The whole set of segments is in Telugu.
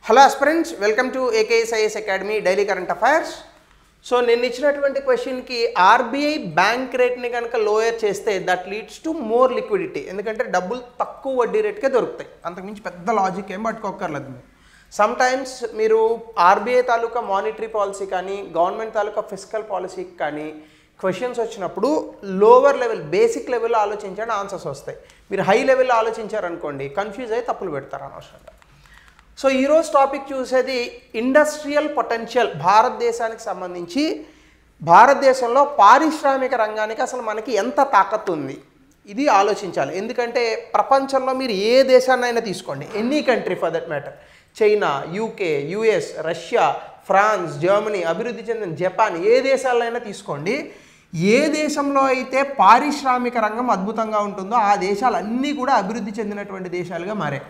Hello aspirants, welcome to ఏకేఎస్ఐఎస్ academy daily current affairs. So నేను ఇచ్చినటువంటి క్వశ్చన్కి ఆర్బీఐ బ్యాంక్ రేట్ని కనుక లోయర్ చేస్తే that leads to more liquidity. ఎందుకంటే డబ్బులు తక్కువ వడ్డీ రేట్కే దొరుకుతాయి, అంతకుమించి పెద్ద లాజిక్ ఏం పట్టుకోక్కర్లేదు. మీరు సమ్టైమ్స్ మీరు ఆర్బీఐ తాలూకా మానిటరీ పాలసీ కానీ గవర్నమెంట్ తాలూకా ఫిస్కల్ పాలసీకి కానీ క్వశ్చన్స్ వచ్చినప్పుడు లోవర్ లెవెల్ బేసిక్ లెవెల్లో ఆలోచించండి, ఆన్సర్స్ వస్తాయి. మీరు హై లెవెల్లో ఆలోచించారనుకోండి కన్ఫ్యూజ్ అయ్యి తప్పులు పెడతారు అనవసరంగా. సో ఈరోజు టాపిక్ చూసేది ఇండస్ట్రియల్ పొటెన్షియల్. భారతదేశానికి సంబంధించి భారతదేశంలో పారిశ్రామిక రంగానికి అసలు మనకి ఎంత తాకత్తు ఉంది ఇది ఆలోచించాలి. ఎందుకంటే ప్రపంచంలో మీరు ఏ దేశాన్నైనా తీసుకోండి, any country for that matter, China, UK, US, Russia, France, Germany, అభివృద్ధి చెందిన జపాన్, ఏ దేశాలైనా తీసుకోండి, ఏ దేశంలో అయితే పారిశ్రామిక రంగం అద్భుతంగా ఉంటుందో ఆ దేశాలన్నీ కూడా అభివృద్ధి చెందినటువంటి దేశాలుగా మారాయి.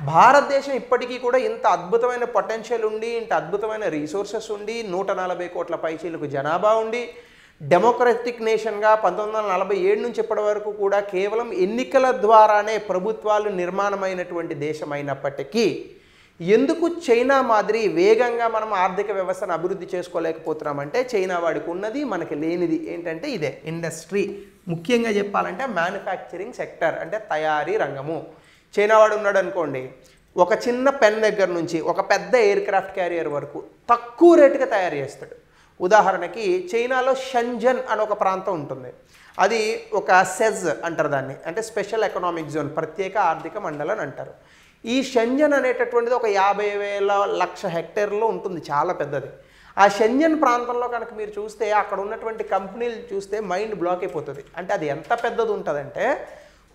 భారతదేశం ఇప్పటికీ కూడా ఇంత అద్భుతమైన పొటెన్షియల్ ఉండి, ఇంత అద్భుతమైన రీసోర్సెస్ ఉండి, 140 కోట్ల పైచీలకు జనాభా ఉండి, డెమోక్రటిక్ నేషన్గా 1947 నుంచి ఇప్పటి వరకు కూడా కేవలం ఎన్నికల ద్వారానే ప్రభుత్వాలు నిర్మాణమైనటువంటి దేశం అయినప్పటికీ ఎందుకు చైనా మాదిరి వేగంగా మనం ఆర్థిక వ్యవస్థను అభివృద్ధి చేసుకోలేకపోతున్నామంటే చైనా వాడికి ఉన్నది మనకి లేనిది ఏంటంటే ఇదే ఇండస్ట్రీ. ముఖ్యంగా చెప్పాలంటే మ్యానుఫ్యాక్చరింగ్ సెక్టర్, అంటే తయారీ రంగము. చైనా వాడు ఉన్నాడు అనుకోండి, ఒక చిన్న పెన్ దగ్గర నుంచి ఒక పెద్ద ఎయిర్ క్రాఫ్ట్ క్యారియర్ వరకు తక్కువ రేటుగా తయారు చేస్తాడు. ఉదాహరణకి చైనాలో షెంజన్ అని ఒక ప్రాంతం ఉంటుంది, అది ఒక సెజ్ అంటారు దాన్ని, అంటే స్పెషల్ ఎకనామిక్ జోన్, ప్రత్యేక ఆర్థిక మండలం అంటారు. ఈ షెంజన్ అనేటటువంటిది ఒక 50,000 హెక్టేర్లో ఉంటుంది, చాలా పెద్దది. ఆ షెంజన్ ప్రాంతంలో కనుక మీరు చూస్తే అక్కడ ఉన్నటువంటి కంపెనీలు చూస్తే మైండ్ బ్లాక్ అయిపోతుంది. అంటే అది ఎంత పెద్దది ఉంటుందంటే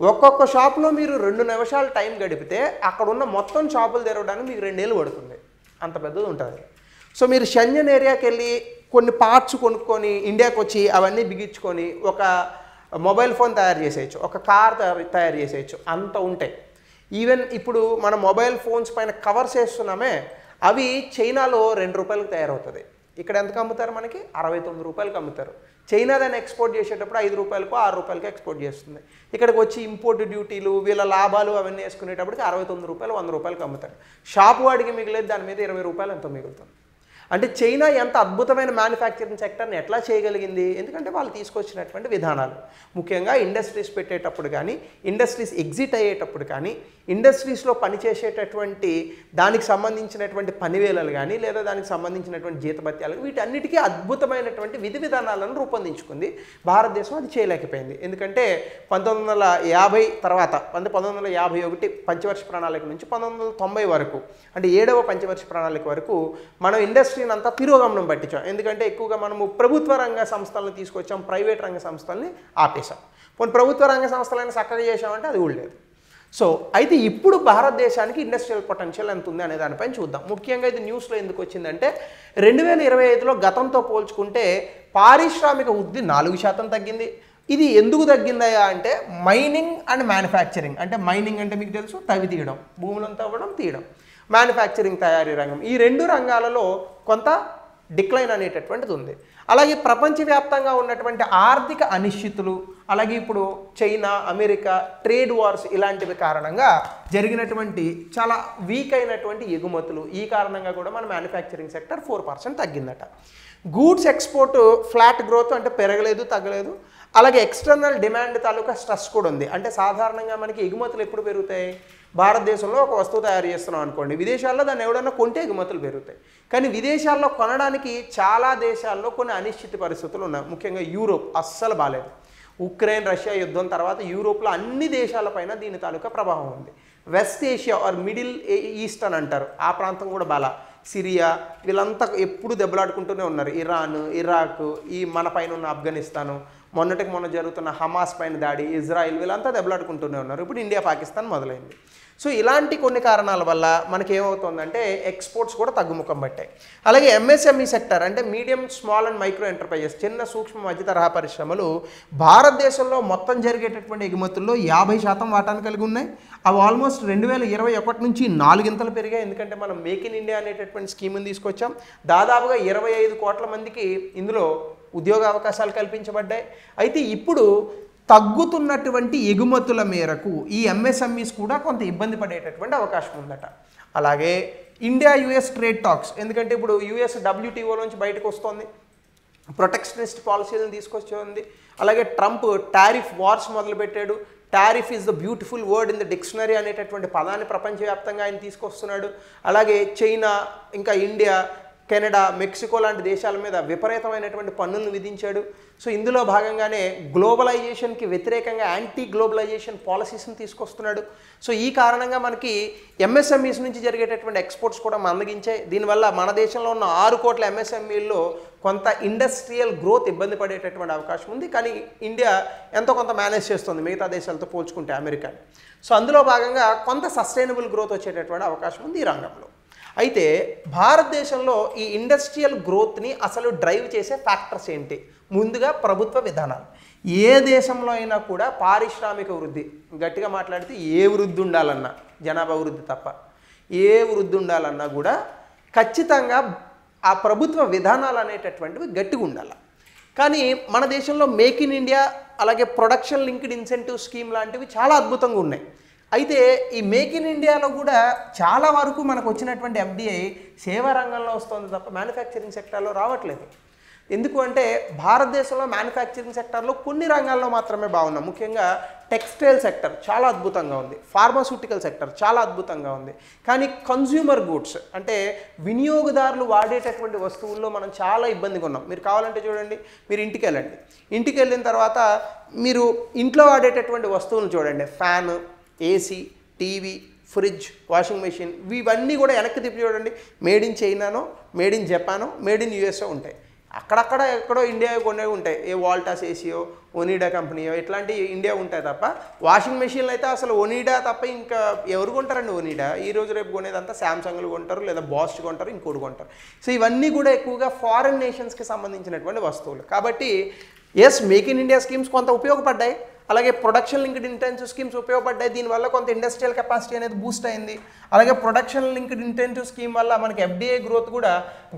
ఒక్కొక్క షాప్లో మీరు 2 నిమిషాలు టైం గడిపితే అక్కడ ఉన్న మొత్తం షాపులు తెరవడానికి మీకు 2 ఏళ్ళు పడుతుంది, అంత పెద్దది ఉంటుంది. సో మీరు షెంజన్ ఏరియాకి వెళ్ళి కొన్ని పార్ట్స్ కొనుక్కొని ఇండియాకి వచ్చి అవన్నీ బిగించుకొని ఒక మొబైల్ ఫోన్ తయారు చేసేయచ్చు, ఒక కార్ తయారు చేసేయచ్చు, అంత ఉంటాయి. ఈవెన్ ఇప్పుడు మన మొబైల్ ఫోన్స్ పైన కవర్స్ వేస్తున్నామే, అవి చైనాలో 2 రూపాయలకు తయారవుతుంది. ఇక్కడ ఎంతకు అమ్ముతారు? మనకి 69 రూపాయలకు అమ్ముతారు. చైనా దాన్ని ఎక్స్పోర్ట్ చేసేటప్పుడు 5 రూపాయలకు 6 రూపాయలకు ఎక్స్పోర్ట్ చేస్తుంది. ఇక్కడికి వచ్చి ఇంపోర్ట్ డ్యూటీలు వీళ్ళ లాభాలు అవన్నీ వేసుకునేటప్పటికి 69 రూపాయలు 100 రూపాయలకు అమ్ముతారు. షాపు వాడికి మిగిలేదు దాని మీద 20 రూపాయలు ఎంతో మిగులుతుంది. అంటే చైనా ఎంత అద్భుతమైన మ్యానుఫ్యాక్చరింగ్ సెక్టర్ని ఎట్లా చేయగలిగింది? ఎందుకంటే వాళ్ళు తీసుకొచ్చినటువంటి విధానాలు, ముఖ్యంగా ఇండస్ట్రీస్ పెట్టేటప్పుడు కానీ, ఇండస్ట్రీస్ ఎగ్జిట్ అయ్యేటప్పుడు కానీ, ఇండస్ట్రీస్లో పనిచేసేటటువంటి దానికి సంబంధించినటువంటి పనివేళలు కానీ, లేదా దానికి సంబంధించినటువంటి జీతభత్యాలు, వీటన్నిటికీ అద్భుతమైనటువంటి విధి విధానాలను రూపొందించుకుంది. భారతదేశం అది చేయలేకపోయింది. ఎందుకంటే 1950 తర్వాత, అంటే 1951 పంచవర్ష ప్రణాళిక నుంచి 1990 వరకు, అంటే 7వ పంచవర్ష ప్రణాళిక వరకు మనం ఇండస్ట్రీ అంతా తిరోగమనం పట్టించాం. ఎందుకంటే ఎక్కువగా మనము ప్రభుత్వ రంగ సంస్థలను తీసుకొచ్చాం, ప్రైవేట్ రంగ సంస్థల్ని ఆపేశాం. పోనీ ప్రభుత్వ రంగ సంస్థలను చక్కగా చేసామంటే అది కూడా లేదు. సో అయితే ఇప్పుడు భారతదేశానికి ఇండస్ట్రియల్ పొటెన్షియల్ ఎంత ఉంది అనే దానిపైన చూద్దాం. ముఖ్యంగా ఇది న్యూస్లో ఎందుకు వచ్చిందంటే 2025లో గతంతో పోల్చుకుంటే పారిశ్రామిక వృద్ధి 4% తగ్గింది. ఇది ఎందుకు తగ్గిందయా అంటే మైనింగ్ అండ్ మ్యానుఫ్యాక్చరింగ్. అంటే మైనింగ్ అంటే మీకు తెలుసు, తవ్వి తీయడం, భూములను తవ్వడం తీయడం. మ్యానుఫ్యాక్చరింగ్ తయారీ రంగం, ఈ 2 రంగాలలో కొంత డిక్లైన్ అనేటటువంటిది ఉంది. అలాగే ప్రపంచవ్యాప్తంగా ఉన్నటువంటి ఆర్థిక అనిశ్చితులు, అలాగే ఇప్పుడు చైనా, అమెరికా ట్రేడ్ వార్స్ ఇలాంటివి కారణంగా జరిగినటువంటి చాలా వీక్ అయినటువంటి ఎగుమతులు, ఈ కారణంగా కూడా మన మ్యానుఫ్యాక్చరింగ్ సెక్టర్ 4% తగ్గిందట. గూడ్స్ ఎక్స్పోర్ట్ ఫ్లాట్ గ్రోత్, అంటే పెరగలేదు తగ్గలేదు. అలాగే ఎక్స్టర్నల్ డిమాండ్ తాలూకా స్ట్రెస్ కూడా ఉంది. అంటే సాధారణంగా మనకి ఎగుమతులు ఎప్పుడు పెరుగుతాయి? భారతదేశంలో ఒక వస్తువు తయారు చేస్తున్నాం అనుకోండి, విదేశాల్లో దాన్ని ఎవడన్నా కొంటే ఎగుమతులు పెరుగుతాయి. కానీ విదేశాల్లో కొనడానికి చాలా దేశాల్లో కొన్ని అనిశ్చిత పరిస్థితులు ఉన్నాయి. ముఖ్యంగా యూరోప్ అస్సలు బాలేదు. ఉక్రెయిన్ రష్యా యుద్ధం తర్వాత యూరోప్లో అన్ని దేశాలపైన దీని తాలూకా ప్రభావం ఉంది. West Asia or Middle East అని అంటారు, ఆ ప్రాంతం కూడా బాలా. సిరియా వీళ్ళంతా ఎప్పుడు దెబ్బలాడుకుంటూనే ఉన్నారు. ఇరాన్, ఇరాక్, ఈ మన పైన ఉన్న ఆఫ్ఘనిస్తాను, మొన్న జరుగుతున్న హమాస్ పైన దాడి, ఇజ్రాయిల్, వీళ్ళంతా దెబ్బలాడుకుంటూనే ఉన్నారు. ఇప్పుడు ఇండియా పాకిస్తాన్ మొదలైంది. సో ఇలాంటి కొన్ని కారణాల వల్ల మనకి ఏమవుతుందంటే ఎక్స్పోర్ట్స్ కూడా తగ్గుముఖం పట్టాయి. అలాగే ఎంఎస్ఎంఈ సెక్టర్, అంటే medium small and micro enterprises, చిన్న సూక్ష్మ మధ్య తరహా పరిశ్రమలు భారతదేశంలో మొత్తం జరిగేటటువంటి ఎగుమతుల్లో 50% వాటాను కలిగి ఉన్నాయి. అవి ఆల్మోస్ట్ 2021 నుంచి 4 ఇంతలు పెరిగాయి. ఎందుకంటే మనం మేక్ ఇన్ ఇండియా అనేటటువంటి స్కీమ్ని తీసుకొచ్చాం. దాదాపుగా 25 కోట్ల మందికి ఇందులో ఉద్యోగ అవకాశాలు కల్పించబడ్డాయి. అయితే ఇప్పుడు తగ్గుతున్నటువంటి ఎగుమతుల మేరకు ఈ ఎంఎస్ఎంఈస్ కూడా కొంత ఇబ్బంది పడేటటువంటి అవకాశం ఉందట. అలాగే ఇండియా యుఎస్ ట్రేడ్ టాక్స్, ఎందుకంటే ఇప్పుడు యుఎస్ WTO నుంచి బయటకు వస్తుంది, ప్రొటెక్షనిస్ట్ పాలసీలను తీసుకొచ్చింది. అలాగే ట్రంప్ టారిఫ్ వార్స్ మొదలుపెట్టాడు. Tariff is the beautiful word in the dictionary అనేటటువంటి పదాన్ని ప్రపంచవ్యాప్తంగా ఆయన తీసుకొస్తున్నాడు. అలాగే చైనా, ఇంకా ఇండియా, కెనడా, మెక్సికో లాంటి దేశాల మీద విపరీతమైనటువంటి పన్నులను విధించాడు. సో ఇందులో భాగంగానే గ్లోబలైజేషన్కి వ్యతిరేకంగా యాంటీ గ్లోబలైజేషన్ పాలసీస్ని తీసుకొస్తున్నాడు. సో ఈ కారణంగా మనకి MSMEs నుంచి జరిగేటటువంటి ఎక్స్పోర్ట్స్ కూడా మందగించాయి. దీనివల్ల మన దేశంలో ఉన్న 6 కోట్ల MSMEల్లో కొంత ఇండస్ట్రియల్ గ్రోత్ ఇబ్బంది పడేటటువంటి అవకాశం ఉంది. కానీ ఇండియా ఎంతో కొంత మేనేజ్ చేస్తుంది మిగతా దేశాలతో పోల్చుకుంటే అమెరికా. సో అందులో భాగంగా కొంత సస్టైనబుల్ గ్రోత్ వచ్చేటటువంటి అవకాశం ఉంది ఈ రంగంలో. అయితే భారతదేశంలో ఈ ఇండస్ట్రియల్ గ్రోత్ని అసలు డ్రైవ్ చేసే ఫ్యాక్టర్స్ ఏంటి? ముందుగా ప్రభుత్వ విధానాలు. ఏ దేశంలో అయినా కూడా పారిశ్రామిక వృద్ధి, గట్టిగా మాట్లాడితే ఏ వృద్ధి ఉండాలన్నా, జనాభా వృద్ధి తప్ప ఏ వృద్ధి ఉండాలన్నా కూడా ఖచ్చితంగా ఆ ప్రభుత్వ విధానాలు అనేటటువంటివి గట్టిగా ఉండాలి. కానీ మన దేశంలో మేక్ ఇన్ ఇండియా, అలాగే ప్రొడక్షన్ లింక్డ్ ఇన్సెంటివ్ స్కీమ్ లాంటివి చాలా అద్భుతంగా ఉన్నాయి. అయితే ఈ మేక్ ఇన్ ఇండియాలో కూడా చాలా వరకు మనకు వచ్చినటువంటి FDI సేవా రంగంలో వస్తుంది తప్ప మ్యానుఫ్యాక్చరింగ్ సెక్టార్లో రావట్లేదు. ఎందుకు అంటే భారతదేశంలో మ్యానుఫ్యాక్చరింగ్ సెక్టార్లో కొన్ని రంగాల్లో మాత్రమే బాగున్నాం. ముఖ్యంగా టెక్స్టైల్ సెక్టర్ చాలా అద్భుతంగా ఉంది, ఫార్మాస్యూటికల్ సెక్టర్ చాలా అద్భుతంగా ఉంది. కానీ కన్జ్యూమర్ గూడ్స్ అంటే వినియోగదారులు వాడేటటువంటి వస్తువుల్లో మనం చాలా ఇబ్బందిగా ఉన్నాం. మీరు కావాలంటే చూడండి, మీరు ఇంటికి వెళ్ళండి, ఇంటికి వెళ్ళిన తర్వాత మీరు ఇంట్లో వాడేటటువంటి వస్తువులను చూడండి, fan, AC, TV, fridge, washing machine, ఇవన్నీ కూడా వెనక్కి తిప్పి చూడండి, మేడ్ ఇన్ చైనానో, మేడ్ ఇన్ జపానో, మేడ్ ఇన్ USA ఉంటాయి. అక్కడక్కడ ఎక్కడో ఇండియా కొనేవి ఉంటాయి, ఏ వాల్టాస్ ఏసీయో, ఒనీడా కంపెనీయో, ఇట్లాంటి ఇండియా ఉంటాయి తప్ప వాషింగ్ మెషిన్లు అయితే అసలు ఒనీడా తప్ప ఇంకా ఎవరు కొంటారండి? ఒనీడా ఈ రోజు రేపు కొనేదంతా శాంసంగ్లు కొంటారు, లేదా బాష్ కొంటారు, ఇంకోటి కొంటారు. సో ఇవన్నీ కూడా ఎక్కువగా ఫారిన్ నేషన్స్కి సంబంధించినటువంటి వస్తువులు. కాబట్టి yes, make in India schemes కొంత ఉపయోగపడ్డాయి, అలాగే ప్రొడక్షన్ లింక్డ్ ఇంటెన్సివ్ స్కీమ్స్ ఉపయోగపడ్డాయి. దీనివల్ల కొంత ఇండస్ట్రియల్ కెపాసిటీ అనేది బూస్ట్ అయింది. అలాగే ప్రొడక్షన్ లింక్డ్ ఇంటెన్సివ్ స్కీమ్ వల్ల మనకి FDI గ్రోత్ కూడా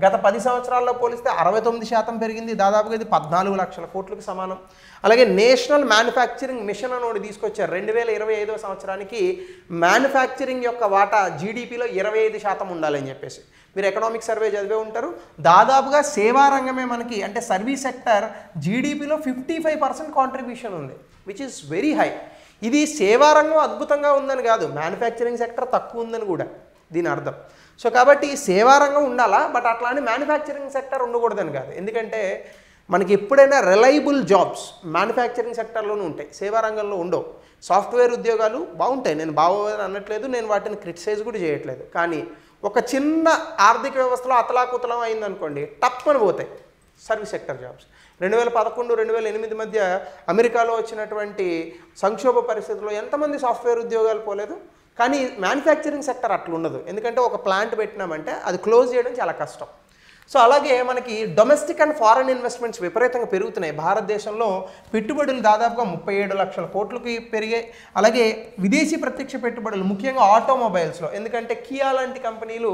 గత 10 సంవత్సరాల్లో పోలిస్తే 69% పెరిగింది. దాదాపుగా ఇది 14 లక్షల కోట్లకు సమానం. అలాగే నేషనల్ మ్యానుఫ్యాక్చరింగ్ మిషన్ అని ఒకటి తీసుకొచ్చారు. 2025వ సంవత్సరానికి మ్యానుఫ్యాక్చరింగ్ యొక్క వాటా GDPలో 25% ఉండాలని చెప్పేసి. మీరు ఎకనామిక్ సర్వే చదివే ఉంటారు. దాదాపుగా సేవా రంగమే మనకి, అంటే సర్వీస్ సెక్టర్ GDPలో 55% కాంట్రిబ్యూషన్ ఉంది, విచ్ ఈస్ వెరీ హై. ఇది సేవా రంగం అద్భుతంగా ఉందని కాదు, మ్యానుఫ్యాక్చరింగ్ సెక్టర్ తక్కువ ఉందని కూడా దీని అర్థం. సో కాబట్టి సేవా రంగం ఉండాలా, బట్ అట్లానే మ్యానుఫ్యాక్చరింగ్ సెక్టర్ ఉండకూడదని కాదు. ఎందుకంటే మనకి ఎప్పుడైనా రిలయబుల్ జాబ్స్ మ్యానుఫ్యాక్చరింగ్ సెక్టర్లోనే ఉంటాయి, సేవా రంగంలో ఉండవు. సాఫ్ట్వేర్ ఉద్యోగాలు బాగుంటాయి, నేను బాగోదని అనట్లేదు, నేను వాటిని క్రిటిసైజ్ కూడా చేయట్లేదు. కానీ ఒక చిన్న ఆర్థిక వ్యవస్థలో అతలాకుతలం అయిందనుకోండి, టప్పని పోతాయి సర్వీస్ సెక్టర్ జాబ్స్. 2011-2008 మధ్య అమెరికాలో వచ్చినటువంటి సంక్షోభ పరిస్థితుల్లో ఎంతమంది సాఫ్ట్వేర్ ఉద్యోగాలు పోలేదు. కానీ మ్యానుఫ్యాక్చరింగ్ సెక్టర్ అట్లా ఉండదు, ఎందుకంటే ఒక ప్లాంట్ పెట్టినామంటే అది క్లోజ్ చేయడం చాలా కష్టం. సో అలాగే మనకి డొమెస్టిక్ అండ్ ఫారెన్ ఇన్వెస్ట్మెంట్స్ విపరీతంగా పెరుగుతున్నాయి. భారతదేశంలో పెట్టుబడులు దాదాపుగా 37 లక్షల కోట్లకి పెరిగాయి. అలాగే విదేశీ ప్రత్యక్ష పెట్టుబడులు ముఖ్యంగా ఆటోమొబైల్స్లో, ఎందుకంటే కియా లాంటి కంపెనీలు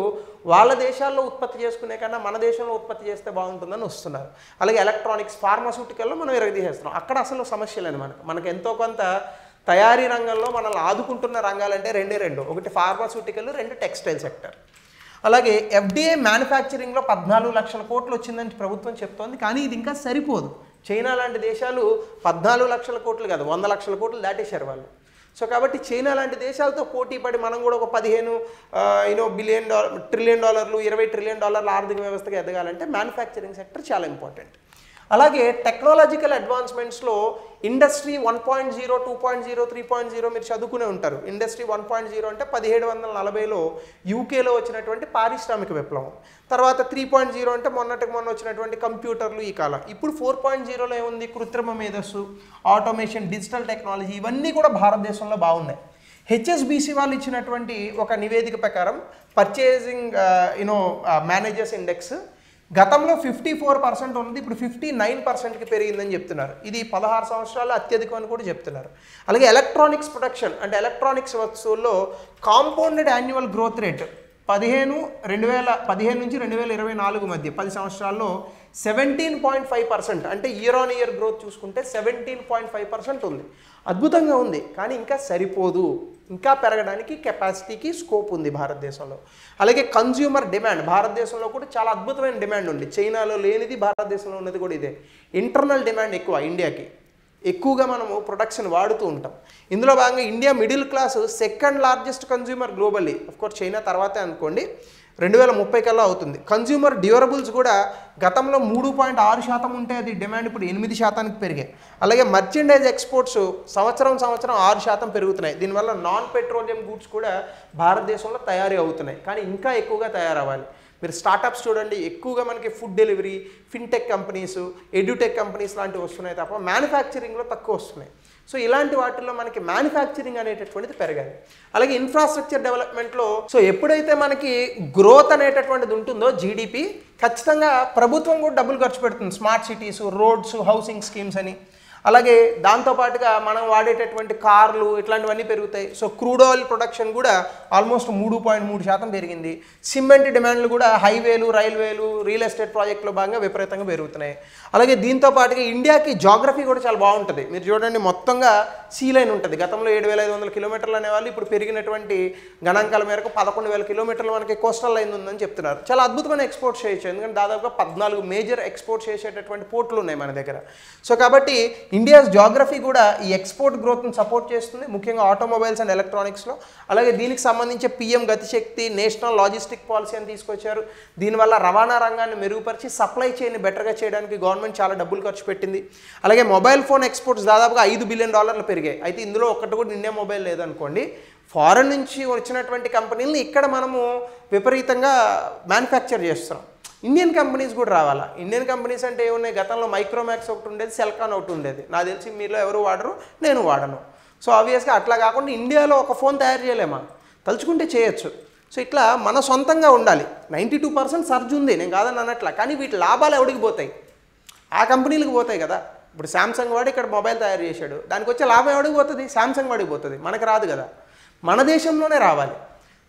వాళ్ళ దేశాల్లో ఉత్పత్తి చేసుకునే కన్నా మన దేశంలో ఉత్పత్తి చేస్తే బాగుంటుందని వస్తున్నారు. అలాగే ఎలక్ట్రానిక్స్, ఫార్మాస్యూటికల్లో మనం ఎరగదీసేస్తున్నాం. అక్కడ అసలు సమస్యలేదు మనకు ఎంతో కొంత తయారీ రంగంలో మనల్ని ఆదుకుంటున్న రంగాలంటే రెండు, ఒకటి ఫార్మాస్యూటికల్, 2 టెక్స్టైల్ సెక్టర్. అలాగే FDI మ్యానుఫ్యాక్చరింగ్లో 14 లక్షల కోట్లు వచ్చిందని ప్రభుత్వం చెప్తోంది. కానీ ఇది ఇంకా సరిపోదు. చైనా లాంటి దేశాలు 14 లక్షల కోట్లు కాదు, 100 లక్షల కోట్లు దాటేశారు వాళ్ళు. సో కాబట్టి చైనా లాంటి దేశాలతో పోటీ పడి మనం కూడా ఒక $15 ట్రిలియన్, $20 ట్రిలియన్ ఆర్థిక వ్యవస్థగా ఎదగాలంటే మ్యానుఫ్యాక్చరింగ్ సెక్టర్ చాలా ఇంపార్టెంట్. అలాగే టెక్నాలజికల్ అడ్వాన్స్మెంట్స్లో ఇండస్ట్రీ 1.0, 2.0, 3.0 మీరు చదువుకునే ఉంటారు. ఇండస్ట్రీ 1.0 అంటే 1740లో UKలో వచ్చినటువంటి పారిశ్రామిక విప్లవం. తర్వాత 3.0 అంటే మొన్న వచ్చినటువంటి కంప్యూటర్లు ఈ కాలం. ఇప్పుడు 4.0లో ఏముంది? కృత్రిమ మేధస్సు, ఆటోమేషన్, డిజిటల్ టెక్నాలజీ, ఇవన్నీ కూడా భారతదేశంలో బాగున్నాయి. HSBC వాళ్ళు ఇచ్చినటువంటి ఒక నివేదిక ప్రకారం పర్చేసింగ్ మేనేజర్స్ ఇండెక్స్ గతంలో 54% ఉంది, ఇప్పుడు 59%కి పెరిగిందని చెప్తున్నారు. ఇది 16 సంవత్సరాలు అత్యధికం అని కూడా చెప్తున్నారు. అలాగే ఎలక్ట్రానిక్స్ ప్రొడక్షన్ అంటే ఎలక్ట్రానిక్స్ వస్తువుల్లో కాంపౌండెడ్ యాన్యువల్ గ్రోత్ రేట్ 2015 నుంచి 2024 మధ్య 10 సంవత్సరాల్లో 17.5%, అంటే ఇయర్ ఆన్ ఇయర్ గ్రోత్ చూసుకుంటే 17.5% ఉంది. అద్భుతంగా ఉంది, కానీ ఇంకా సరిపోదు. ఇంకా పెరగడానికి కెపాసిటీకి స్కోప్ ఉంది భారతదేశంలో. అలాగే కన్జ్యూమర్ డిమాండ్ భారతదేశంలో కూడా చాలా అద్భుతమైన డిమాండ్ ఉంది. చైనాలో లేనిది భారతదేశంలో ఉన్నది కూడా ఇదే. ఇంటర్నల్ డిమాండ్ ఎక్కువ ఇండియాకి, ఎక్కువగా మనము ప్రొడక్షన్ వాడుతూ ఉంటాం. ఇందులో భాగంగా India middle class second largest consumer globally, of course China తర్వాతే అనుకోండి, 2030 కల్లా అవుతుంది. కన్జ్యూమర్ డ్యూరబుల్స్ కూడా గతంలో 3.6% ఉంటే అది డిమాండ్ ఇప్పుడు 8% పెరిగాయి. అలాగే మర్చెండైజ్ ఎక్స్పోర్ట్స్ సంవత్సరం 6% పెరుగుతున్నాయి. దీనివల్ల నాన్ పెట్రోలియం గూడ్స్ కూడా భారతదేశంలో తయారీ అవుతున్నాయి, కానీ ఇంకా ఎక్కువగా తయారవ్వాలి. మీరు స్టార్టప్స్ చూడండి, ఎక్కువగా మనకి food delivery, fintech companies, edutech companies లాంటివి వస్తున్నాయి తప్ప మ్యానుఫ్యాక్చరింగ్లో తక్కువ వస్తున్నాయి. సో ఇలాంటి వాటిల్లో మనకి మ్యానుఫ్యాక్చరింగ్ అనేటటువంటిది పెరగాలి. అలాగే ఇన్ఫ్రాస్ట్రక్చర్ డెవలప్మెంట్లో సో ఎప్పుడైతే మనకి గ్రోత్ అనేటటువంటిది ఉంటుందో జీడిపి, ఖచ్చితంగా ప్రభుత్వం కూడా డబ్బులు ఖర్చు పెడుతుంది. Smart cities, roads, housing schemes అని. అలాగే దాంతోపాటుగా మనం వాడేటటువంటి కార్లు ఇట్లాంటివన్నీ పెరుగుతాయి. సో క్రూడ్ ఆయిల్ ప్రొడక్షన్ కూడా ఆల్మోస్ట్ 3.3% పెరిగింది. సిమెంట్ డిమాండ్లు కూడా హైవేలు, రైల్వేలు, రియల్ ఎస్టేట్ ప్రాజెక్టులో భాగంగా విపరీతంగా పెరుగుతున్నాయి. అలాగే దీంతోపాటుగా ఇండియాకి జాగ్రఫీ కూడా చాలా బాగుంటుంది. మీరు చూడండి, మొత్తంగా సీ లైన్ ఉంటుంది. గతంలో 7,500 కిలోమీటర్లు అనేవాళ్ళు ఇప్పుడు పెరిగినటువంటి గణాంకాల మేరకు 11,000 కిలోమీటర్లు మనకి కోస్టల్ లైన్ ఉందని చెప్తున్నారు. చాలా అద్భుతమైన ఎక్స్పోర్ట్ చేయొచ్చు, ఎందుకంటే దాదాపుగా 14 మేజర్ ఎక్స్పోర్ట్ చేసేటటువంటి పోర్టులు ఉన్నాయి మన దగ్గర. సో కాబట్టి ఇండియాస్ జాగ్రఫీ కూడా ఈ ఎక్స్పోర్ట్ గ్రోత్ని సపోర్ట్ చేస్తుంది, ముఖ్యంగా ఆటోమొబైల్స్ అండ్ ఎలక్ట్రానిక్స్లో. అలాగే దీనికి సంబంధించి పిఎం గతిశక్తి, నేషనల్ లాజిస్టిక్ పాలసీ అని తీసుకొచ్చారు. దీనివల్ల రవాణా రంగాన్ని మెరుగుపరిచి సప్లై చైన్ని బెటర్గా చేయడానికి గవర్నమెంట్ చాలా డబ్బులు ఖర్చు పెట్టింది. అలాగే మొబైల్ ఫోన్ ఎక్స్పోర్ట్స్ దాదాపుగా $5 బిలియన్ పెరిగాయి. అయితే ఇందులో ఒక్కటి కూడా ఇండియా మొబైల్ లేదనుకోండి. ఫారెన్ నుంచి వచ్చినటువంటి కంపెనీలను ఇక్కడ మనము విపరీతంగా మ్యానుఫ్యాక్చర్ చేస్తున్నాం. ఇండియన్ కంపెనీస్ కూడా రావాలా. ఇండియన్ కంపెనీస్ అంటే ఏమున్నాయి, గతంలో మైక్రోమాక్స్ ఒకటి ఉండేది, సెల్కాన్ ఒకటి ఉండేది. నాకు తెలిసి మీలో ఎవరు వాడరు, నేను వాడను. సో ఆబ్వియస్గా అట్లా కాకుండా ఇండియాలో ఒక ఫోన్ తయారు చేయలేమా, తలుచుకుంటే చేయొచ్చు. సో ఇట్లా మన సొంతంగా ఉండాలి. 92% సర్జ్ ఉంది, నేను కాదని అన్నట్లా. కానీ వీటి లాభాలు ఎవడికి పోతాయి, ఆ కంపెనీలకు పోతాయి కదా. ఇప్పుడు శాంసంగ్ వాడు ఇక్కడ మొబైల్ తయారు చేశాడు, దానికి వచ్చే లాభం ఎవడికి పోతుంది, శాంసంగ్ వాడికి పోతుంది, మనకు రాదు కదా. మన దేశంలోనే రావాలి.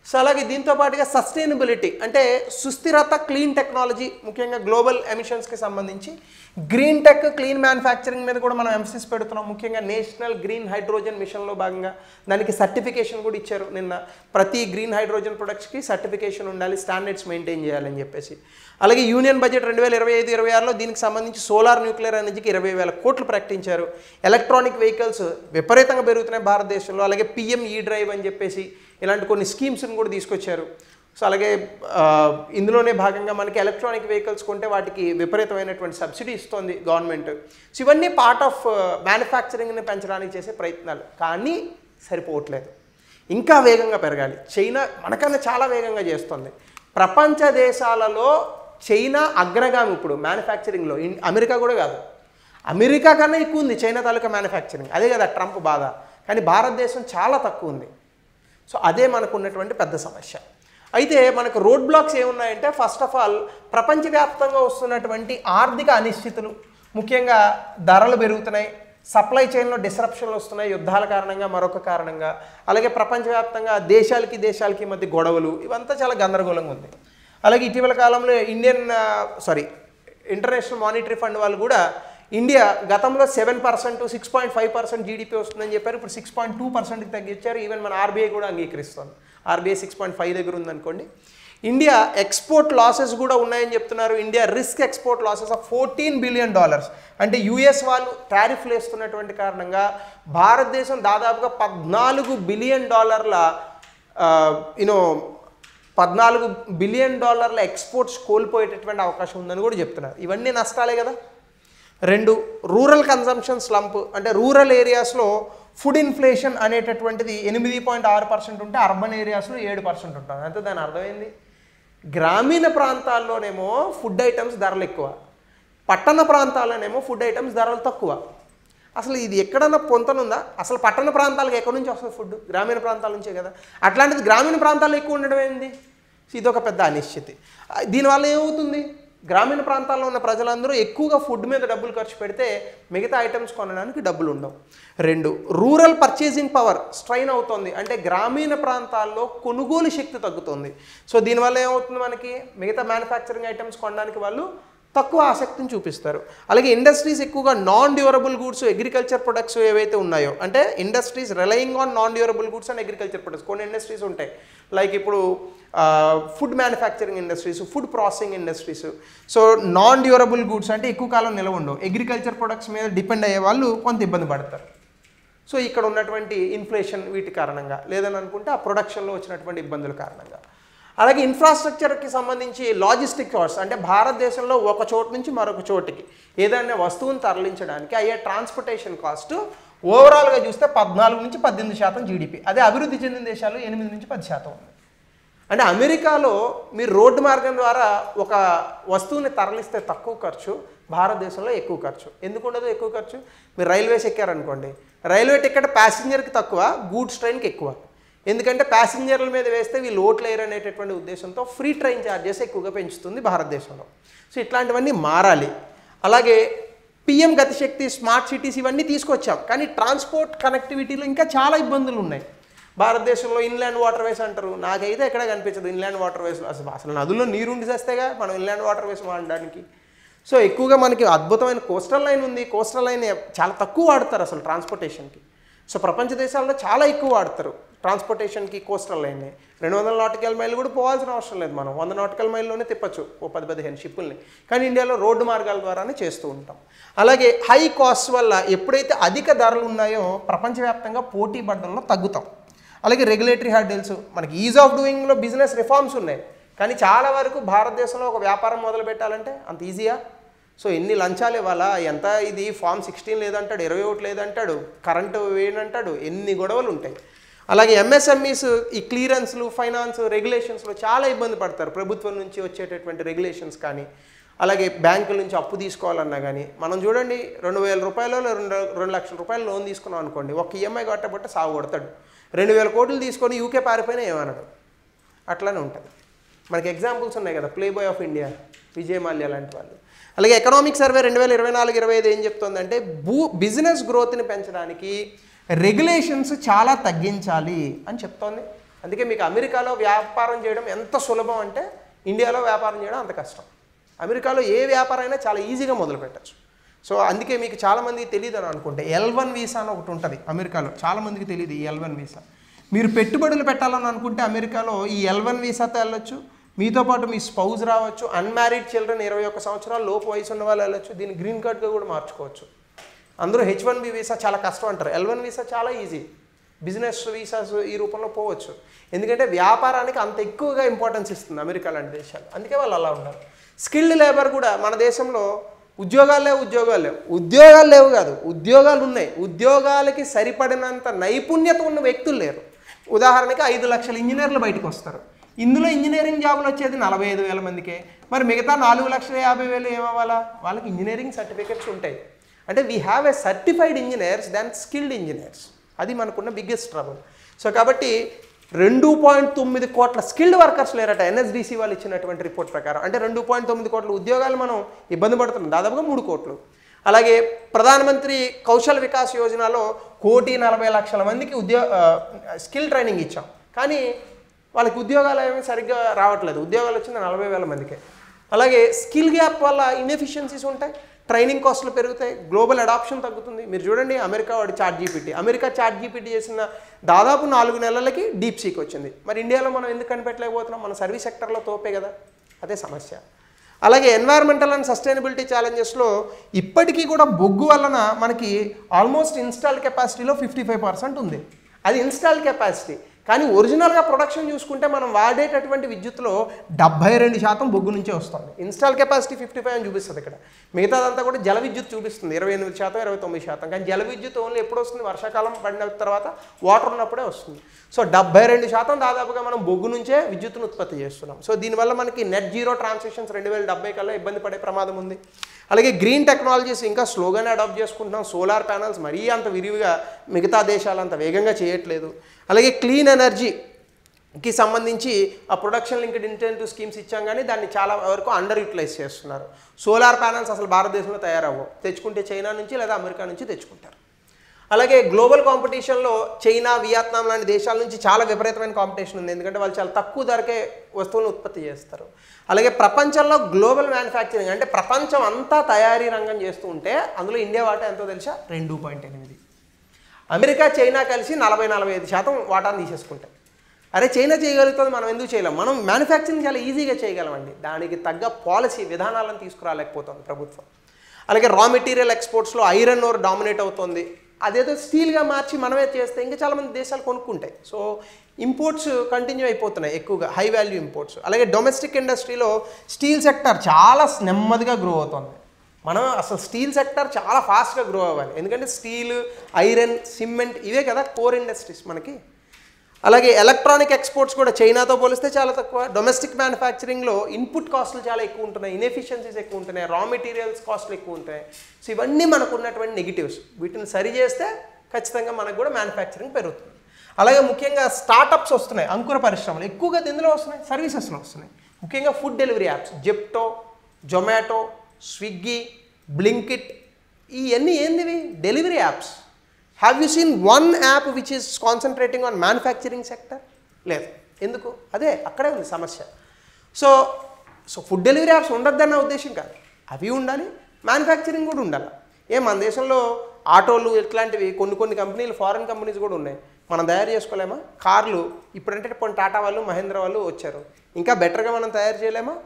సో అలాగే దీంతో పాటుగా సస్టైనబిలిటీ అంటే సుస్థిరత, క్లీన్ టెక్నాలజీ, ముఖ్యంగా గ్లోబల్ ఎమిషన్స్కి సంబంధించి గ్రీన్ టెక్, క్లీన్ మ్యానుఫ్యాక్చరింగ్ మీద కూడా మనం ఎంఫసిస్ పెడుతున్నాం. ముఖ్యంగా నేషనల్ గ్రీన్ హైడ్రోజన్ మిషన్లో భాగంగా దానికి సర్టిఫికేషన్ కూడా ఇచ్చారు నిన్న. ప్రతి గ్రీన్ హైడ్రోజన్ ప్రొడక్ట్స్కి సర్టిఫికేషన్ ఉండాలి, స్టాండర్డ్స్ మెయింటైన్ చేయాలని చెప్పేసి. అలాగే యూనియన్ బడ్జెట్ 2025-26లో దీనికి సంబంధించి సోలార్ న్యూక్లియర్ ఎనర్జీకి 20,000 కోట్లు ప్రకటించారు. ఎలక్ట్రానిక్ వెహికల్స్ విపరీతంగా పెరుగుతున్నాయి భారతదేశంలో. అలాగే పిఎం ఈ డ్రైవ్ అని చెప్పేసి ఇలాంటి కొన్ని స్కీమ్స్ని కూడా తీసుకొచ్చారు. సో అలాగే ఇందులోనే భాగంగా మనకి ఎలక్ట్రానిక్ వెహికల్స్ కొంటే వాటికి విపరీతమైనటువంటి సబ్సిడీ ఇస్తుంది గవర్నమెంట్. సో ఇవన్నీ పార్ట్ ఆఫ్ మ్యానుఫ్యాక్చరింగ్ని పెంచడానికి చేసే ప్రయత్నాలు, కానీ సరిపోవట్లేదు, ఇంకా వేగంగా పెరగాలి. చైనా మనకన్నా చాలా వేగంగా చేస్తుంది. ప్రపంచ దేశాలలో చైనా అగ్రగామి ఇప్పుడు మ్యానుఫ్యాక్చరింగ్లో. అమెరికా కూడా కాదు, అమెరికా కన్నా ఎక్కువ ఉంది చైనా తాలూకా మ్యానుఫ్యాక్చరింగ్. అదే కదా ట్రంప్ బాధ. కానీ భారతదేశం చాలా తక్కువ ఉంది. సో అదే మనకు ఉన్నటువంటి పెద్ద సమస్య. అయితే మనకు రోడ్ బ్లాక్స్ ఏమున్నాయంటే, ఫస్ట్ ఆఫ్ ఆల్ ప్రపంచవ్యాప్తంగా వస్తున్నటువంటి ఆర్థిక అనిశ్చితులు, ముఖ్యంగా ధరలు పెరుగుతున్నాయి, సప్లై చైన్లో డిస్రప్షన్లు వస్తున్నాయి యుద్ధాల కారణంగా, మరొక కారణంగా. అలాగే ప్రపంచవ్యాప్తంగా దేశాలకి మధ్య గొడవలు, ఇవంతా చాలా గందరగోళంగా ఉంది. అలాగే ఇటీవల కాలంలో ఇంటర్నేషనల్ మానిటరీ ఫండ్ వాళ్ళు కూడా ఇండియా గతంలో 7%, 6.5% జీడిపి వస్తుందని చెప్పారు. ఇప్పుడు 6.2%కి తగ్గించారు. ఈవెన్ మన ఆర్బీఐ కూడా అంగీకరిస్తుంది. ఆర్బీఐ 6.5 దగ్గర ఉందనుకోండి. ఇండియా ఎక్స్పోర్ట్ లాసెస్ కూడా ఉన్నాయని చెప్తున్నారు. India risk export losses of $14 billion. అంటే యుఎస్ వాళ్ళు టారిఫ్లు వేస్తున్నటువంటి కారణంగా భారతదేశం దాదాపుగా $14 బిలియన్ $14 బిలియన్ ఎక్స్పోర్ట్స్ కోల్పోయేటటువంటి అవకాశం ఉందని కూడా చెప్తున్నారు. ఇవన్నీ నష్టాలే కదా. 2, రూరల్ కన్జంప్షన్ స్లంప్, అంటే రూరల్ ఏరియాస్లో ఫుడ్ ఇన్ఫ్లేషన్ అనేటటువంటిది 8.6% ఉంటే అర్బన్ ఏరియాస్లో 7% ఉంటుంది. అంటే దాని అర్థమైంది, గ్రామీణ ప్రాంతాల్లోనేమో ఫుడ్ ఐటమ్స్ ధరలు ఎక్కువ, పట్టణ ప్రాంతాల్లోనేమో ఫుడ్ ఐటమ్స్ ధరలు తక్కువ. అసలు ఇది ఎక్కడన్నా పొంతనుందా? అసలు పట్టణ ప్రాంతాలకు ఎక్కడి నుంచి వస్తుంది ఫుడ్? గ్రామీణ ప్రాంతాల నుంచే కదా. అట్లాంటిది గ్రామీణ ప్రాంతాల్లో ఎక్కువ ఉండడం ఏంది? ఇదొక పెద్ద అనిశ్చితి. దీనివల్ల ఏమవుతుంది, గ్రామీణ ప్రాంతాల్లో ఉన్న ప్రజలందరూ ఎక్కువగా ఫుడ్ మీద డబ్బులు ఖర్చు పెడితే మిగతా ఐటమ్స్ కొనడానికి డబ్బులు ఉండవు. 2, రూరల్ పర్చేసింగ్ పవర్ స్ట్రైన్ అవుతుంది. అంటే గ్రామీణ ప్రాంతాల్లో కొనుగోలు శక్తి తగ్గుతుంది. సో దీనివల్ల ఏమవుతుంది, మనకి మిగతా మ్యానుఫ్యాక్చరింగ్ ఐటమ్స్ కొనడానికి వాళ్ళు తక్కువ ఆసక్తిని చూపిస్తారు. అలాగే ఇండస్ట్రీస్ ఎక్కువగా non durable goods, agriculture products ఏవైతే ఉన్నాయో, అంటే industries relying on non durable goods and agriculture products. కొన్ని ఇండస్ట్రీస్ ఉంటాయి లైక్ ఇప్పుడు food manufacturing industries, food processing industries. So non durable goods అంటే ఎక్కువ కాలం నిలవ ఉండవు. అగ్రికల్చర్ ప్రొడక్ట్స్ మీద డిపెండ్ అయ్యే వాళ్ళు కొంత ఇబ్బంది పడతారు. సో ఇక్కడ ఉన్నటువంటి ఇన్ఫ్లేషన్ వీటి కారణంగా, లేదని అనుకుంటే ఆ ప్రొడక్షన్లో వచ్చినటువంటి ఇబ్బందుల కారణంగా. అలాగే ఇన్ఫ్రాస్ట్రక్చర్కి సంబంధించి లాజిస్టిక్ కాస్ట్, అంటే భారతదేశంలో ఒక చోటు నుంచి మరొక చోటికి ఏదైనా వస్తువును తరలించడానికి అయ్యే ట్రాన్స్పోర్టేషన్ కాస్ట్ ఓవరాల్గా చూస్తే 14 నుంచి 18% జీడిపి. అదే అభివృద్ధి చెందిన దేశాలు 8 నుంచి 10% ఉంది. అంటే అమెరికాలో మీరు రోడ్డు మార్గం ద్వారా ఒక వస్తువుని తరలిస్తే తక్కువ ఖర్చు, భారతదేశంలో ఎక్కువ ఖర్చు. ఎందుకు ఉండదు ఎక్కువ ఖర్చు? మీరు రైల్వేస్ ఎక్కారనుకోండి, రైల్వే టికెట్ ప్యాసింజర్కి తక్కువ, గూడ్స్ ట్రైన్కి ఎక్కువ. ఎందుకంటే ప్యాసింజర్ల మీద వేస్తే వీళ్ళు ఓట్లు వేయరు అనేటటువంటి ఉద్దేశంతో ఫ్రీ ట్రైన్ ఛార్జెస్ ఎక్కువగా పెంచుతుంది భారతదేశంలో. సో ఇట్లాంటివన్నీ మారాలి. అలాగే పిఎం గతిశక్తి, స్మార్ట్ సిటీస్ ఇవన్నీ తీసుకొచ్చాం, కానీ ట్రాన్స్పోర్ట్ కనెక్టివిటీలో ఇంకా చాలా ఇబ్బందులు ఉన్నాయి. భారతదేశంలో ఇన్లాండ్ వాటర్ వేస్ అంటారు, నాకైతే ఎక్కడ కనిపించదు ఇన్లాండ్ వాటర్ వేస్. అసలు నదుల్లో నీరుండి చేస్తేగా మనం ఇన్లాండ్ వాటర్ వేస్ వాడడానికి. సో ఎక్కువగా మనకి అద్భుతమైన కోస్టల్ లైన్ ఉంది. కోస్టల్ లైన్ చాలా తక్కువ వాడతారు అసలు ట్రాన్స్పోర్టేషన్కి. సో ప్రపంచ దేశాల్లో చాలా ఎక్కువ వాడతారు ట్రాన్స్పోర్టేషన్కి కోస్టల్ లైన్ని. 200 నాటికల్ మైళ్ళు కూడా పోవాల్సిన అవసరం లేదు, మనం 100 నాటికల్ మైల్లోనే తిప్పచ్చు ఓ 10-15 షిప్పుల్ని. కానీ ఇండియాలో రోడ్డు మార్గాల ద్వారానే చేస్తూ ఉంటాం. అలాగే హై కాస్ట్ వల్ల ఎప్పుడైతే అధిక ధరలు ఉన్నాయో ప్రపంచవ్యాప్తంగా పోటీ పడడంలో తగ్గుతాం. అలాగే రెగ్యులేటరీ హర్డిల్స్, మనకి ఈజ్ ఆఫ్ డూయింగ్లో బిజినెస్ రిఫార్మ్స్ ఉన్నాయి, కానీ చాలా వరకు భారతదేశంలో ఒక వ్యాపారం మొదలు పెట్టాలంటే అంత ఈజీయా? సో ఎన్ని లంచాలు ఇవ్వాలా, ఎంత ఇది ఫామ్ 16 లేదంటాడు, 21 లేదంటాడు, కరెంటు వేయనంటాడు, ఎన్ని గొడవలు ఉంటాయి. అలాగే ఎంఎస్ఎంఈస్ ఈ క్లియరెన్స్లు, ఫైనాన్స్, రెగ్యులేషన్స్లో చాలా ఇబ్బంది పడతారు. ప్రభుత్వం నుంచి వచ్చేటటువంటి రెగ్యులేషన్స్ కానీ, అలాగే బ్యాంకుల నుంచి అప్పు తీసుకోవాలన్నా కానీ. మనం చూడండి 2,000 రూపాయలు 2 లక్షల రూపాయలు లోన్ తీసుకున్నాం అనుకోండి, ఒక ఈఎంఐ కట్టబట్టే సాగు కొడతాడు. 2,000 కోట్లు తీసుకొని యూకే పారిపోయినా ఏమన్నాడు, అట్లానే ఉంటుంది. మనకి ఎగ్జాంపుల్స్ ఉన్నాయి కదా, play boy of India, Vijay Mallya లాంటి వాళ్ళు. అలాగే ఎకనామిక్ సర్వే 2024-25 ఏం చెప్తుందంటే బిజినెస్ గ్రోత్ని పెంచడానికి రెగ్యులేషన్స్ చాలా తగ్గించాలి అని చెప్తోంది. అందుకే మీకు అమెరికాలో వ్యాపారం చేయడం ఎంత సులభం అంటే ఇండియాలో వ్యాపారం చేయడం అంత కష్టం. అమెరికాలో ఏ వ్యాపారం అయినా చాలా ఈజీగా మొదలు పెట్టచ్చు. సో అందుకే మీకు చాలామందికి తెలియదు అని అనుకుంటే L1 వీసా అని ఒకటి ఉంటుంది అమెరికాలో, చాలామందికి తెలియదు ఈ L1 వీసా. మీరు పెట్టుబడులు పెట్టాలని అనుకుంటే అమెరికాలో ఈ L1 వీసాతో వెళ్ళొచ్చు, మీతో పాటు మీ స్పౌజ్ రావచ్చు, అన్మ్యారీడ్ చిల్డ్రన్ 21 సంవత్సరాల లోపు వయసు ఉన్న వాళ్ళు వెళ్ళొచ్చు, దీన్ని గ్రీన్ కార్డ్గా కూడా మార్చుకోవచ్చు. అందరూ H1B వీసా చాలా కష్టం అంటారు, L1 వీసా చాలా ఈజీ. బిజినెస్ వీసాస్ ఈ రూపంలో పోవచ్చు, ఎందుకంటే వ్యాపారానికి అంత ఎక్కువగా ఇంపార్టెన్స్ ఇస్తుంది అమెరికా లాంటి దేశాలు, అందుకే వాళ్ళు అలా ఉన్నారు. స్కిల్డ్ లేబర్ కూడా మన దేశంలో ఉద్యోగాలు లేవు కాదు, ఉద్యోగాలు ఉన్నాయి, ఉద్యోగాలకి సరిపడినంత నైపుణ్యత ఉన్న వ్యక్తులు లేరు. ఉదాహరణకి 5 లక్షల ఇంజనీర్లు బయటకు వస్తారు, ఇందులో ఇంజనీరింగ్ జాబులు వచ్చేది 45,000 మందికే. మరి మిగతా 4,50,000 ఏమవ్వాలా? వాళ్ళకి ఇంజనీరింగ్ సర్టిఫికెట్స్ ఉంటాయి. అంటే we have a certified engineers than skilled engineers, అది మనకున్న బిగ్గెస్ట్ ట్రబుల్. సో కాబట్టి 2.9 కోట్ల స్కిల్డ్ వర్కర్స్ లేరట ఎన్ఎస్డిసి వాళ్ళు ఇచ్చినటువంటి రిపోర్ట్ ప్రకారం. అంటే 2.9 కోట్ల ఉద్యోగాలు మనం ఇబ్బంది పడుతున్నాం, దాదాపుగా 3 కోట్లు. అలాగే ప్రధానమంత్రి కౌశల్ వికాస్ యోజనలో 1,40,00,000 మందికి స్కిల్ ట్రైనింగ్ ఇచ్చాం, కానీ వాళ్ళకి ఉద్యోగాలు ఏమీ సరిగ్గా రావట్లేదు. ఉద్యోగాలు వచ్చింది 40,000 మందికే. అలాగే స్కిల్ గ్యాప్ వల్ల ఇన్ఎఫిషియన్సీస్ ఉంటాయి, ట్రైనింగ్ కాస్టులు పెరుగుతాయి, గ్లోబల్ అడాప్షన్ తగ్గుతుంది. మీరు చూడండి అమెరికా వాడి చాట్ జీపీటీ చేసిన దాదాపు 4 నెలలకి డీప్సీకి వచ్చింది. మరి ఇండియాలో మనం ఎందుకు కనిపెట్టలేకపోతున్నాం? మన సర్వీస్ సెక్టర్లో తోపే కదా, అదే సమస్య. అలాగే ఎన్వైర్మెంటల్ అండ్ సస్టైనబిలిటీ ఛాలెంజెస్లో ఇప్పటికీ కూడా బొగ్గు వలన మనకి ఆల్మోస్ట్ ఇన్స్టాల్ కెపాసిటీలో 55% ఉంది. అది ఇన్స్టాల్ కెపాసిటీ, కానీ ఒరిజినల్గా ప్రొడక్షన్ చూసుకుంటే మనం వాడేటటువంటి విద్యుత్తులో 72% బొగ్గు నుంచే వస్తుంది. ఇన్స్టాల్ కెపాసిటీ 55 అని చూపిస్తుంది ఇక్కడ, మిగతాదంతా కూడా జల విద్యుత్ చూపిస్తుంది 28%, 29%. కానీ జల విద్యుత్ ఓన్లీ ఎప్పుడు వస్తుంది? వర్షాకాలం పడిన తర్వాత వాటర్ ఉన్నప్పుడే వస్తుంది. సో 72% దాదాపుగా మనం బొగ్గు నుంచే విద్యుత్తును ఉత్పత్తి చేస్తున్నాం. సో దీనివల్ల మనకి నెట్ జీరో ట్రాన్సాక్షన్స్ 2070 కల్లా ఇబ్బంది పడే ప్రమాదం ఉంది. అలాగే గ్రీన్ టెక్నాలజీస్ ఇంకా స్లోగానే అడాప్ట్ చేసుకుంటున్నాం. సోలార్ ప్యానల్స్ మరీ అంత విరివిగా మిగతా దేశాలు అంత వేగంగా చేయట్లేదు. అలాగే క్లీన్ ఎనర్జీకి సంబంధించి ఆ ప్రొడక్షన్ లింక్డ్ ఇన్సెంటివ్ స్కీమ్స్ ఇచ్చాం, కానీ దాన్ని చాలా వరకు అండర్ యూటిలైజ్ చేస్తున్నారు. సోలార్ ప్యానల్స్ అసలు భారతదేశంలో తయారవ్వవు, తెచ్చుకుంటే చైనా నుంచి లేదా అమెరికా నుంచి తెచ్చుకుంటారు. అలాగే గ్లోబల్ కాంపిటీషన్లో చైనా, వియత్నాం లాంటి దేశాల నుంచి చాలా విపరీతమైన కాంపిటీషన్ ఉంది. ఎందుకంటే వాళ్ళు చాలా తక్కువ ధరకే వస్తువులను ఉత్పత్తి చేస్తారు. అలాగే ప్రపంచంలో గ్లోబల్ మ్యానుఫ్యాక్చరింగ్ అంటే ప్రపంచం అంతా తయారీ రంగం చేస్తూ ఉంటే అందులో ఇండియా వాటా ఎంతో తెలుసా? 2.8. అమెరికా, చైనా కలిసి 40-45% వాటాను తీసేసుకుంటాయి. అరే చైనా చేయగలుగుతుంది, మనం ఎందుకు చేయలేం? మనం మ్యానుఫ్యాక్చరింగ్ చాలా ఈజీగా చేయగలమండి. దానికి తగ్గ పాలసీ విధానాలను తీసుకురాలేకపోతుంది ప్రభుత్వం. అలాగే రా మెటీరియల్ ఎక్స్పోర్ట్స్లో ఐరన్ ఓర్ డామినేట్ అవుతుంది. అదేదో స్టీల్గా మార్చి మనమే చేస్తే ఇంకా చాలామంది దేశాలు కొనుక్కుంటాయి. సో ఇంపోర్ట్స్ కంటిన్యూ అయిపోతున్నాయి ఎక్కువగా, హై వాల్యూ ఇంపోర్ట్స్. అలాగే డొమెస్టిక్ ఇండస్ట్రీలో స్టీల్ సెక్టర్ చాలా నెమ్మదిగా గ్రో అవుతుంది. మనం అసలు స్టీల్ సెక్టర్ చాలా ఫాస్ట్గా గ్రో అవ్వాలి. ఎందుకంటే స్టీల్, ఐరన్, సిమెంట్ ఇవే కదా కోర్ ఇండస్ట్రీస్ మనకి. అలాగే ఎలక్ట్రానిక్ ఎక్స్పోర్ట్స్ కూడా చైనాతో పోలిస్తే చాలా తక్కువ. డొమెస్టిక్ మ్యానుఫ్యాక్చరింగ్లో ఇన్పుట్ కాస్ట్లు చాలా ఎక్కువ ఉంటున్నాయి, ఇన్ఎఫిషియన్సీస్ ఎక్కువ ఉంటున్నాయి, రా మెటీరియల్స్ కాస్ట్లు ఎక్కువ ఉంటాయి. సో ఇవన్నీ మనకు ఉన్నటువంటి నెగిటివ్స్. వీటిని సరి చేస్తే ఖచ్చితంగా మనకు కూడా మ్యానుఫ్యాక్చరింగ్ పెరుగుతుంది. అలాగే ముఖ్యంగా స్టార్టప్స్ వస్తున్నాయి, అంకుర పరిశ్రమలు ఎక్కువగా ఎందులో వస్తున్నాయి? సర్వీసెస్లో వస్తున్నాయి. ముఖ్యంగా food delivery apps, Zepto, Zomato, Swiggy, Blinkit, ఇవన్నీ ఏంటివి? Delivery apps. Have you seen one app which is concentrating on manufacturing sector? లేదు. ఎందుకు? అదే అక్కడే ఉంది సమస్య. సో ఫుడ్ డెలివరీ యాప్స్ ఉండొద్దన్న ఉద్దేశం కాదు, అవి ఉండాలి, మ్యానుఫ్యాక్చరింగ్ కూడా ఉండాలి. మన దేశంలో ఆటోలు ఇట్లాంటివి కొన్ని కంపెనీలు, ఫారెన్ కంపెనీస్ కూడా ఉన్నాయి. మనం తయారు చేసుకోలేమా? కార్లు ఇప్పుడంటే కొన్ని టాటా వాళ్ళు, మహేంద్ర వాళ్ళు వచ్చారు, ఇంకా బెటర్గా మనం తయారు చేయలేమా?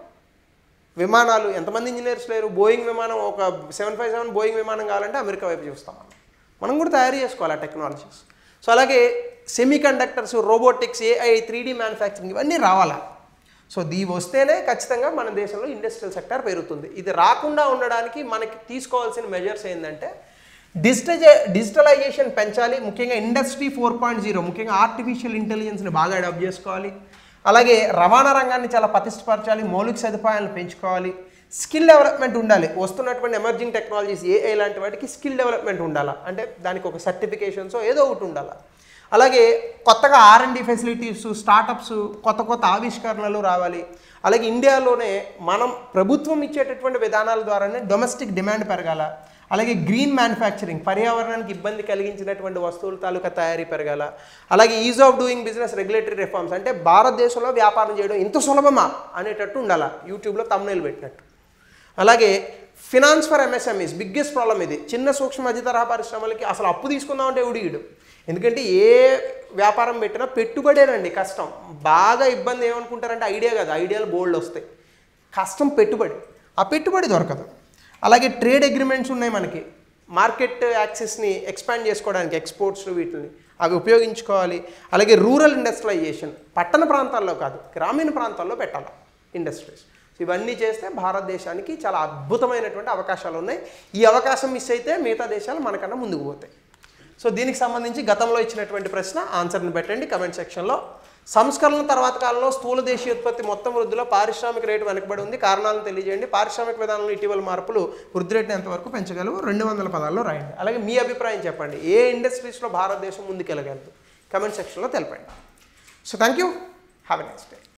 విమానాలు ఎంతమంది ఇంజనీర్స్ లేరు? బోయింగ్ విమానం, ఒక 757 బోయింగ్ విమానం కావాలంటే అమెరికా వైపు చూస్తాం. మనం కూడా తయారు చేసుకోవాలి ఆ టెక్నాలజీస్. సో అలాగే semi conductors, robotics, AI, 3D manufacturing ఇవన్నీ రావాలా. సో ఇవి వస్తేనే ఖచ్చితంగా మన దేశంలో ఇండస్ట్రియల్ సెక్టర్ పెరుగుతుంది. ఇది రాకుండా ఉండడానికి మనకి తీసుకోవాల్సిన మెజర్స్ ఏంటంటే డిజిటలైజేషన్ పెంచాలి. ముఖ్యంగా ఇండస్ట్రీ 4.0, ముఖ్యంగా ఆర్టిఫిషియల్ ఇంటెలిజెన్స్ని బాగా అడాప్ట్ చేసుకోవాలి. అలాగే రవాణా రంగాన్ని చాలా పటిష్టపరచాలి, మౌలిక సదుపాయాలను పెంచుకోవాలి, స్కిల్ డెవలప్మెంట్ ఉండాలి. వస్తున్నటువంటి ఎమర్జింగ్ టెక్నాలజీస్ AI లాంటి వాటికి స్కిల్ డెవలప్మెంట్ ఉండాలా, అంటే దానికి ఒక సర్టిఫికేషన్స్ ఏదో ఒకటి ఉండాలా. అలాగే కొత్తగా R&D ఫెసిలిటీస్, స్టార్టప్స్, కొత్త ఆవిష్కరణలు రావాలి. అలాగే ఇండియాలోనే మనం ప్రభుత్వం ఇచ్చేటటువంటి విధానాల ద్వారానే డొమెస్టిక్ డిమాండ్ పెరగాల. అలాగే గ్రీన్ మ్యానుఫ్యాక్చరింగ్, పర్యావరణానికి ఇబ్బంది కలిగించినటువంటి వస్తువుల తాలూకా తయారీ పెరగాల. అలాగే is of doing business regulatory reforms, అంటే భారతదేశంలో వ్యాపారం చేయడం ఇంత సులభమా అనేటట్టు ఉండాలా, యూట్యూబ్లో తమ్నెయిల్ పెట్టినట్టు. అలాగే finance for MSMEs, biggest problem ఇది. చిన్న సూక్ష్మ మధ్య తరహా పరిశ్రమలకి అసలు అప్పు తీసుకుందామంటే ఎవడు. ఎందుకంటే ఏ వ్యాపారం పెట్టినా పెట్టుబడేనండి కష్టం. బాగా ఇబ్బంది ఏమనుకుంటారంటే ఐడియా కాదు, ఐడియాలు బోల్డ్ వస్తాయి. కష్టం పెట్టుబడి, ఆ పెట్టుబడి దొరకదు. అలాగే ట్రేడ్ అగ్రిమెంట్స్ ఉన్నాయి మనకి, మార్కెట్ యాక్సెస్ని ఎక్స్పాండ్ చేసుకోవడానికి, ఎక్స్పోర్ట్స్ వీటిని అవి ఉపయోగించుకోవాలి. అలాగే రూరల్ ఇండస్ట్రియలైజేషన్, పట్టణ ప్రాంతాల్లో కాదు గ్రామీణ ప్రాంతాల్లో పెట్టాలి ఇండస్ట్రీస్. ఇవన్నీ చేస్తే భారతదేశానికి చాలా అద్భుతమైనటువంటి అవకాశాలు ఉన్నాయి. ఈ అవకాశం మిస్ అయితే మిగతా దేశాలు మనకన్నా ముందుకు పోతాయి. సో దీనికి సంబంధించి గతంలో ఇచ్చినటువంటి ప్రశ్న ఆన్సర్ని పెట్టండి కమెంట్ సెక్షన్లో. సంస్కరణ తర్వాత కాలంలో స్థూల దేశీయోత్పత్తి మొత్తం వృద్ధిలో పారిశ్రామిక రేటు వెనకబడి ఉంది, కారణాలను తెలియజేయండి. పారిశ్రామిక విధానంలో ఇటీవల మార్పులు వృద్ధి రేటుని ఎంతవరకు పెంచగలవు? 200 పదాల్లో రాయండి. అలాగే మీ అభిప్రాయం చెప్పండి, ఏ ఇండస్ట్రీస్లో భారతదేశం ముందుకెళ్ళగలదు? కమెంట్ సెక్షన్లో తెలపండి. So thank you, have a nice day.